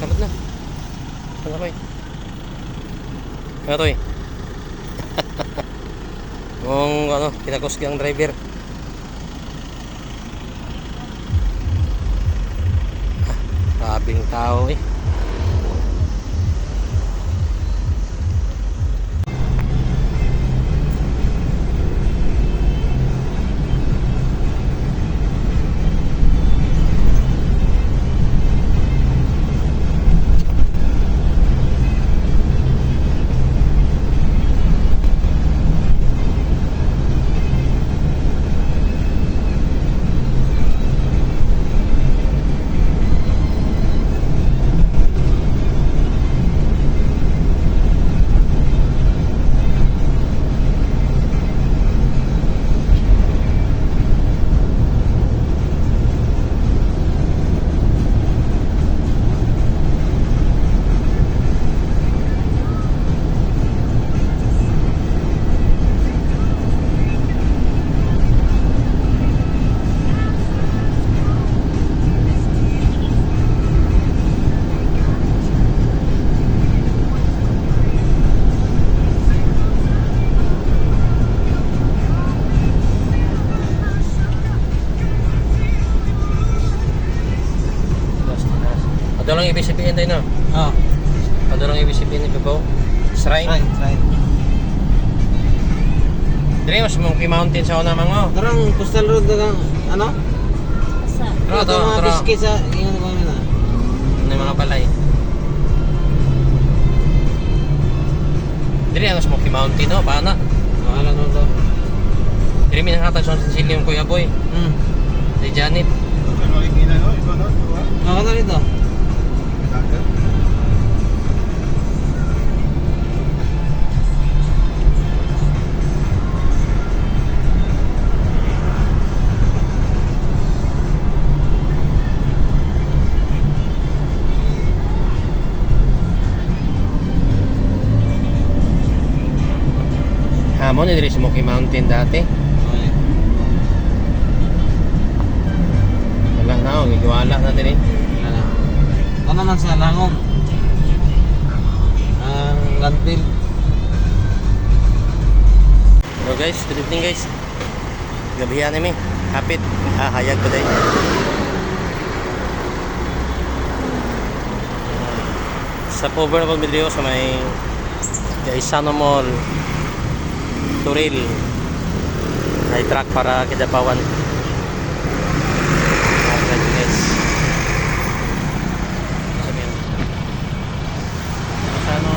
S1: Salut na. Ano ko eh? Ano to eh? Kung ano, kinakuski ang driver. Grabing tao eh. Padurang ibig sabihin tayo, no?
S2: Oh,
S1: Padurang ibig sabihin ni Babaw. Shrine.
S2: right.
S1: Dire, mas Monkey Mountain sa una mga.
S2: Tarang coastal road na kang, ano?
S3: Asa?
S1: Tara,
S2: Ito mga
S1: tara.
S2: biscuit sa, yung ano na.
S1: Ano yung mga palay? Dire, ang Smoky Mountain, no? Paano?
S2: Mahala no to.
S1: Dire, minangkatag sa Cecilia yung Kuya Boy. Si Janet.
S4: Ano yung ina, no? Ito, no? Ito, ha?
S2: Ano na rito?
S4: Dagat.
S1: Hamon, dire Smoky Mountain dati.
S2: Okay.
S1: Wala na, gigiwala na dire.
S2: Wala na. Ano naman sa Langog? Ang landfill.
S1: So guys, good evening guys. Gabihan namin. Hapit. Hayag ko day. Sa cover na pag-video sa may Gaisano Mall, Turil. May truck para Kidapawan. Guys. Sabihin. Gaisano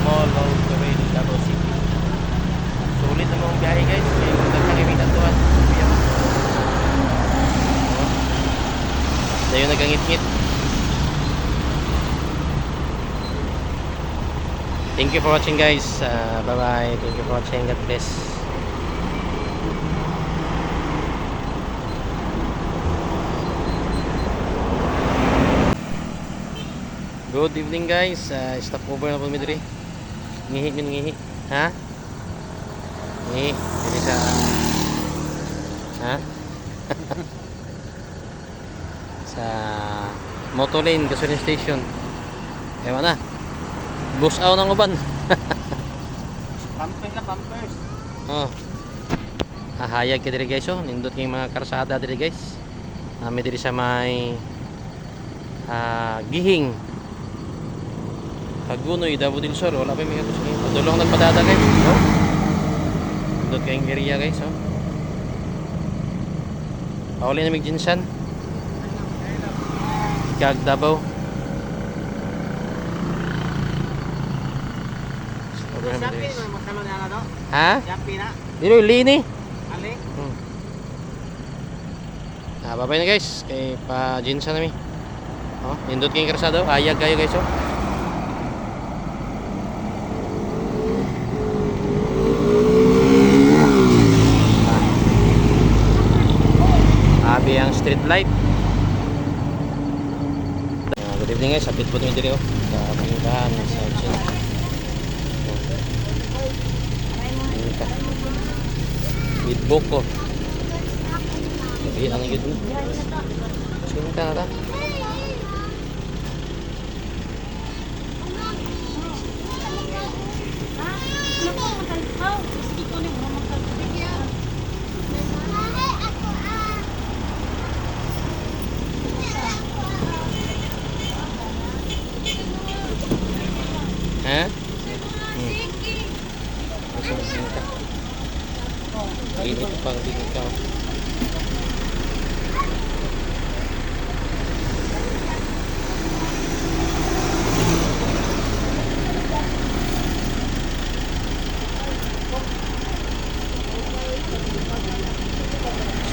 S1: Mall of Turil, Davao City. Sulit na mong biyahe guys. May nagkangimit ang tuwan. Dayo nagkangit-ngit. Thank you for watching guys. Bye bye. Thank you for watching. God bless. Good evening guys. Stop over na po mi diri. Ngihi. Ha? Ngihi. Dili sa ha? Sa Motolane gasoline station. Ewan na. Bus out ng uban.
S2: Pampers na pampers.
S1: Oh. Hahayag ka diri guys, oh. Nindot kayong mga karsada diri guys. May diri sa may Gihing. Hagunoy, Davao del Sur. Wala pa yung mga gusto ngayon. Padulong nagpadada guys. Oh. Nindot kayong area guys, oh. Pauli na mig Jinsan. Kag Davao.
S2: Shopee na magkano na to?
S1: Ha?
S2: Shopee na.
S1: Dilo lini.
S2: Ali.
S1: Babay na guys. Kay pa Jinsan nami. Oh, nindot kayong karsada. Hayag kayo guys, oh. Abi ang street light. Good evening guys. Sapit po tingin diri, oh. Sa Bangkahan sa Chin. With Boko. Sabihin ang igid mo. Sinta na ta. Ha? Masang sinta. Init pang tingin ka.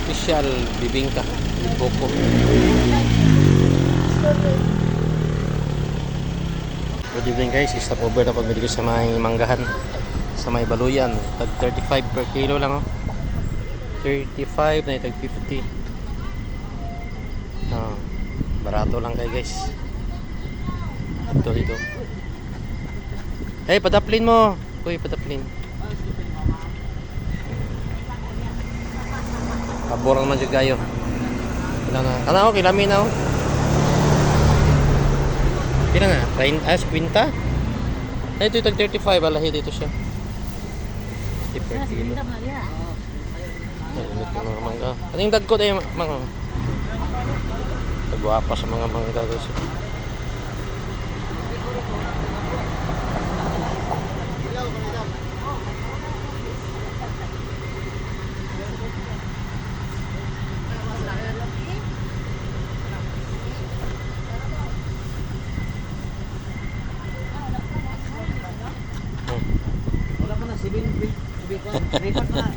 S1: Special bibingka with Boko. Good evening guys, stop over na pagmili ko sa may manggahan, sa may baluyan. Tag 35 per kilo lang, oh. 35 na tag 50. Oh, barato lang kayo guys. Dito. Hey, padaplin mo. Uy, padaplin. Paborang man dyan kayo. Kailan na. Kana ako, kilami na ako. Kailan na? 50? Ay, ito yung tag 35. Alahi dito siya. 50 per kilo. Ay, ulit yung mga mangga. Ano yung dagko tayo, mga? Tag Guwapa sa mga guys.
S2: Wala pa na, sibil, report pa na.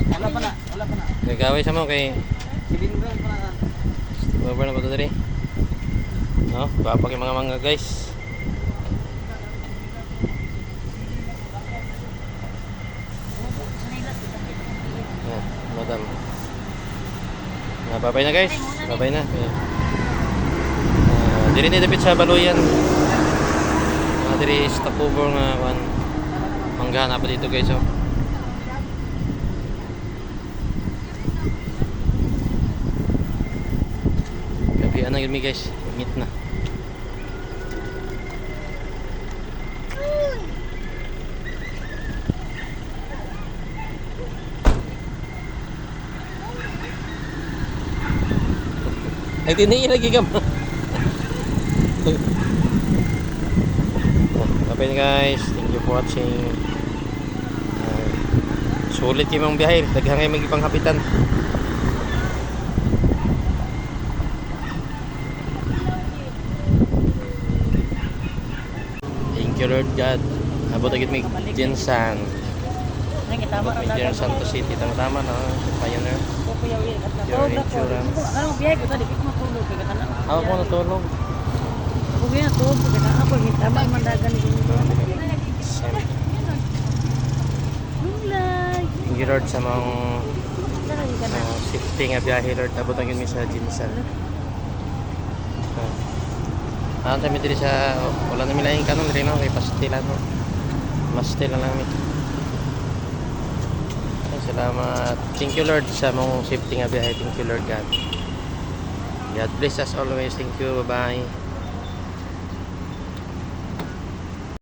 S2: Wala pa na, wala pa na.
S1: Gagawin sa mo kay
S2: Sibil pa na.
S1: over na ba ito dali? No? Guwapa kay mga mangga guys. Yan, madam. Babay na guys. Babay na. Diri ni dapit sa Baluyan. Diri stopover nga one. Manggahan pa dito guys oh. Gabi na yun mi guys. Meet na. Ay, tiniin lagi ka mo. Okay guys, thank you for watching. Sulit kayo mong biyahe. Daghang kayo magipang hapitan. Thank you Lord God. Abot agad may Jensan. Abot may Jensan Santo City. Tama na. Pioneer. Your insurance.
S3: Ano biyahe ko tadi kita matulog kay kana.
S1: Ako ko natulog.
S3: Ako gina tulog kay kana ako hitaba mandagan ni dito. Ulay.
S1: Thank you Lord sa mga safety nga biyahe Lord. Abot ang yun sa Jensan. Ang kami diri sa wala na milaing kanon rin no kay pastilan no. Pastilan lang mi. Salamat. Thank you Lord sa mong safety nga biyahe. Thank you Lord God. God bless us always. Thank you. Bye-bye.